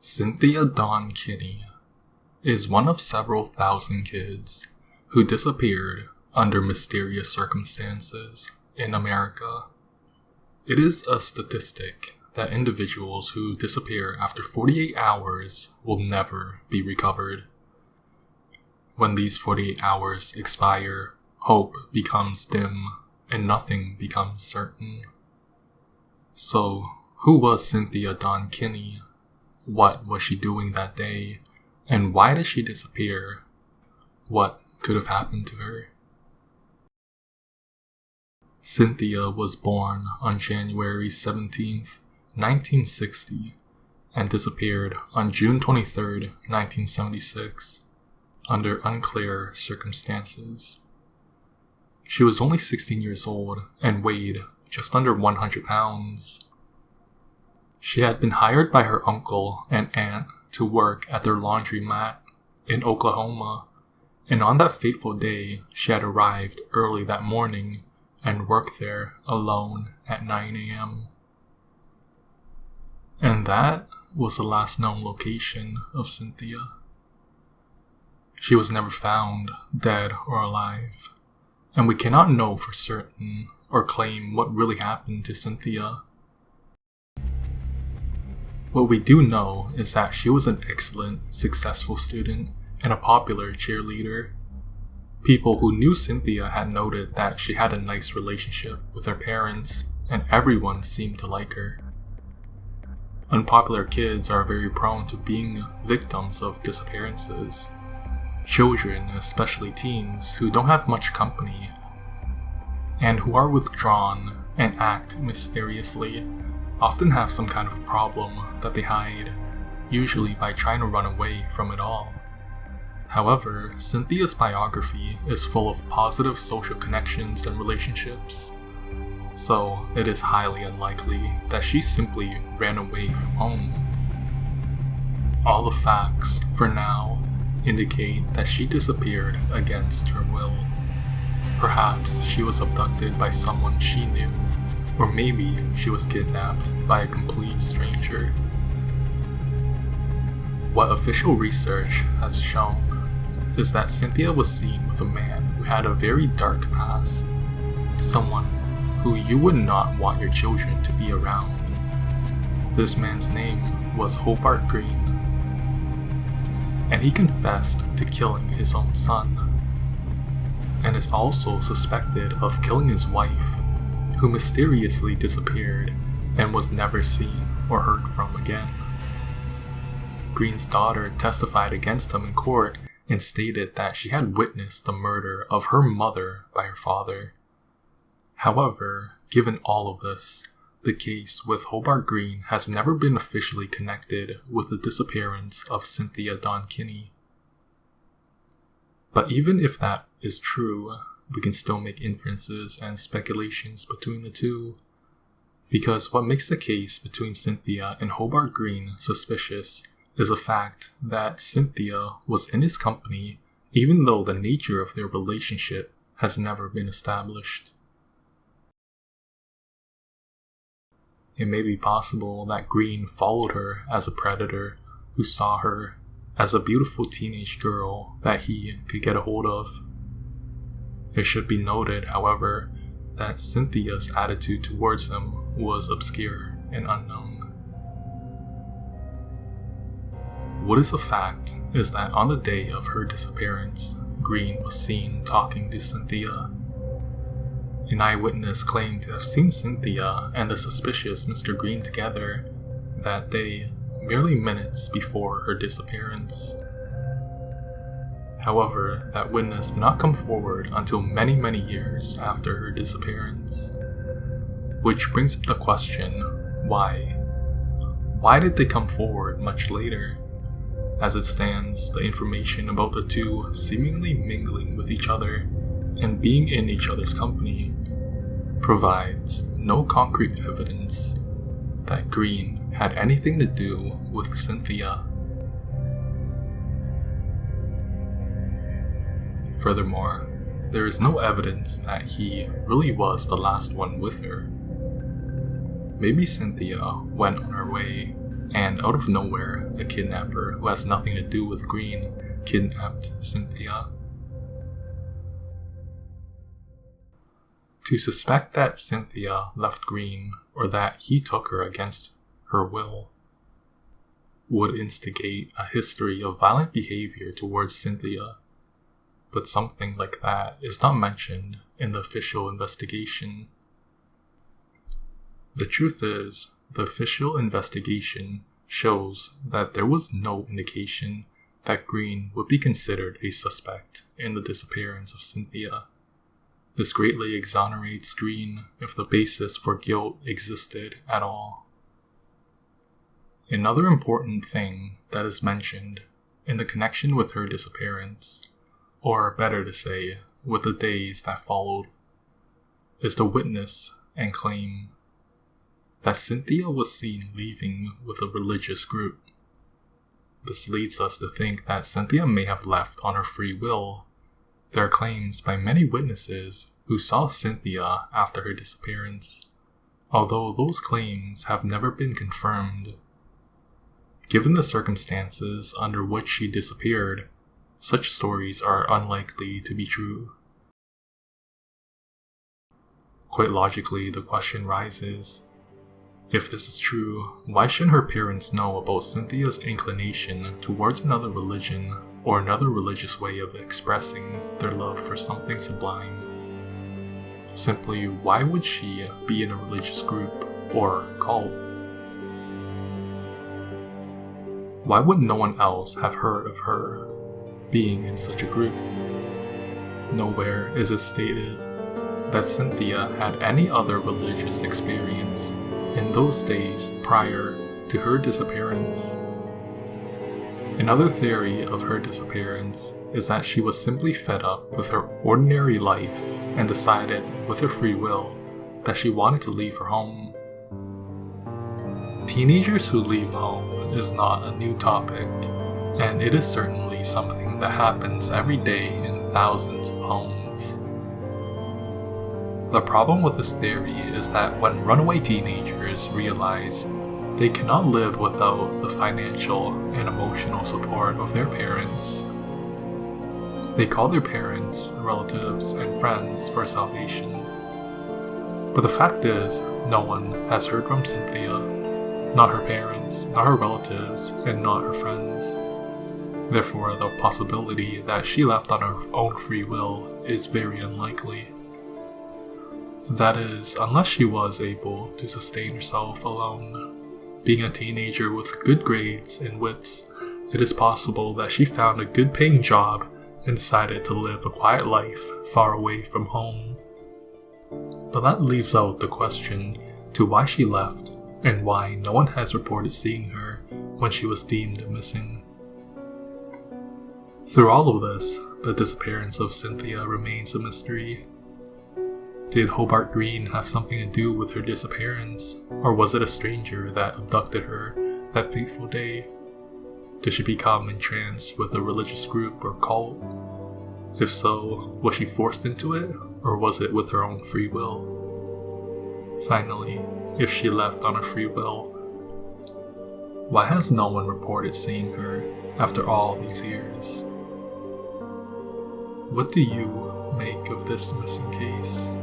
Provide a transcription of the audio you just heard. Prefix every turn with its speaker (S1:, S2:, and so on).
S1: Cynthia Dawn Kinney is one of several thousand kids who disappeared under mysterious circumstances in America. It is a statistic that individuals who disappear after 48 hours will never be recovered. When these 48 hours expire, hope becomes dim and nothing becomes certain. So, who was Cynthia Dawn Kinney? What was she doing that day? And why did she disappear? What could have happened to her? Cynthia was born on January 17th, 1960, and disappeared on June 23rd, 1976, under unclear circumstances. She was only 16 years old and weighed just under 100 pounds. She had been hired by her uncle and aunt to work at their laundromat in Oklahoma, and on that fateful day, she had arrived early that morning and worked there alone at 9 a.m. And that was the last known location of Cynthia. She was never found, dead or alive, and we cannot know for certain or claim what really happened to Cynthia. What we do know is that she was an excellent, successful student and a popular cheerleader. People who knew Cynthia had noted that she had a nice relationship with her parents, and everyone seemed to like her. Unpopular kids are very prone to being victims of disappearances. Children, especially teens, who don't have much company, and who are withdrawn and act mysteriously, often have some kind of problem that they hide, usually by trying to run away from it all. However, Cynthia's biography is full of positive social connections and relationships, so it is highly unlikely that she simply ran away from home. All the facts, for now, indicate that she disappeared against her will. Perhaps she was abducted by someone she knew, or maybe she was kidnapped by a complete stranger. What official research has shown is that Cynthia was seen with a man who had a very dark past, someone who you would not want your children to be around. This man's name was Hobart Green, and he confessed to killing his own son, and is also suspected of killing his wife, who mysteriously disappeared and was never seen or heard from again. Green's daughter testified against him in court and stated that she had witnessed the murder of her mother by her father. However, given all of this, the case with Hobart Green has never been officially connected with the disappearance of Cynthia Dawn Kinney. But even if that is true, we can still make inferences and speculations between the two, because what makes the case between Cynthia and Hobart Green suspicious is the fact that Cynthia was in his company even though the nature of their relationship has never been established. It may be possible that Green followed her as a predator who saw her as a beautiful teenage girl that he could get a hold of. It should be noted, however, that Cynthia's attitude towards him was obscure and unknown. What is a fact is that on the day of her disappearance, Green was seen talking to Cynthia. An eyewitness claimed to have seen Cynthia and the suspicious Mr. Green together that day, merely minutes before her disappearance. However, that witness did not come forward until many years after her disappearance. Which brings up the question, why? Why did they come forward much later? As it stands, the information about the two seemingly mingling with each other and being in each other's company provides no concrete evidence that Green had anything to do with Cynthia. Furthermore, there is no evidence that he really was the last one with her. Maybe Cynthia went on her way and out of nowhere, a kidnapper who has nothing to do with Green kidnapped Cynthia. To suspect that Cynthia left Green or that he took her against her will would instigate a history of violent behavior towards Cynthia, but something like that is not mentioned in the official investigation. The truth is, the official investigation shows that there was no indication that Green would be considered a suspect in the disappearance of Cynthia. This greatly exonerates Green if the basis for guilt existed at all. Another important thing that is mentioned in the connection with her disappearance, or better to say, with the days that followed, is the witness and claim that Cynthia was seen leaving with a religious group. This leads us to think that Cynthia may have left on her free will. There are claims by many witnesses who saw Cynthia after her disappearance, although those claims have never been confirmed. Given the circumstances under which she disappeared, such stories are unlikely to be true. Quite logically, the question rises, if this is true, why shouldn't her parents know about Cynthia's inclination towards another religion or another religious way of expressing their love for something sublime? Simply, why would she be in a religious group or cult? Why would no one else have heard of her being in such a group? Nowhere is it stated that Cynthia had any other religious experience in those days prior to her disappearance. Another theory of her disappearance is that she was simply fed up with her ordinary life and decided, with her free will, that she wanted to leave her home. Teenagers who leave home is not a new topic, and it is certainly something that happens every day in thousands of homes. The problem with this theory is that when runaway teenagers realize they cannot live without the financial and emotional support of their parents, they call their parents, relatives, and friends for salvation. But the fact is, no one has heard from Cynthia, not her parents, not her relatives, and not her friends. Therefore, the possibility that she left on her own free will is very unlikely. That is, unless she was able to sustain herself alone. Being a teenager with good grades and wits, it is possible that she found a good paying job and decided to live a quiet life far away from home. But that leaves out the question to why she left and why no one has reported seeing her when she was deemed missing. Through all of this, the disappearance of Cynthia remains a mystery. Did Hobart Green have something to do with her disappearance, or was it a stranger that abducted her that fateful day? Did she become entranced with a religious group or cult? If so, was she forced into it, or was it with her own free will? Finally, if she left on her free will, why has no one reported seeing her after all these years? What do you make of this missing case?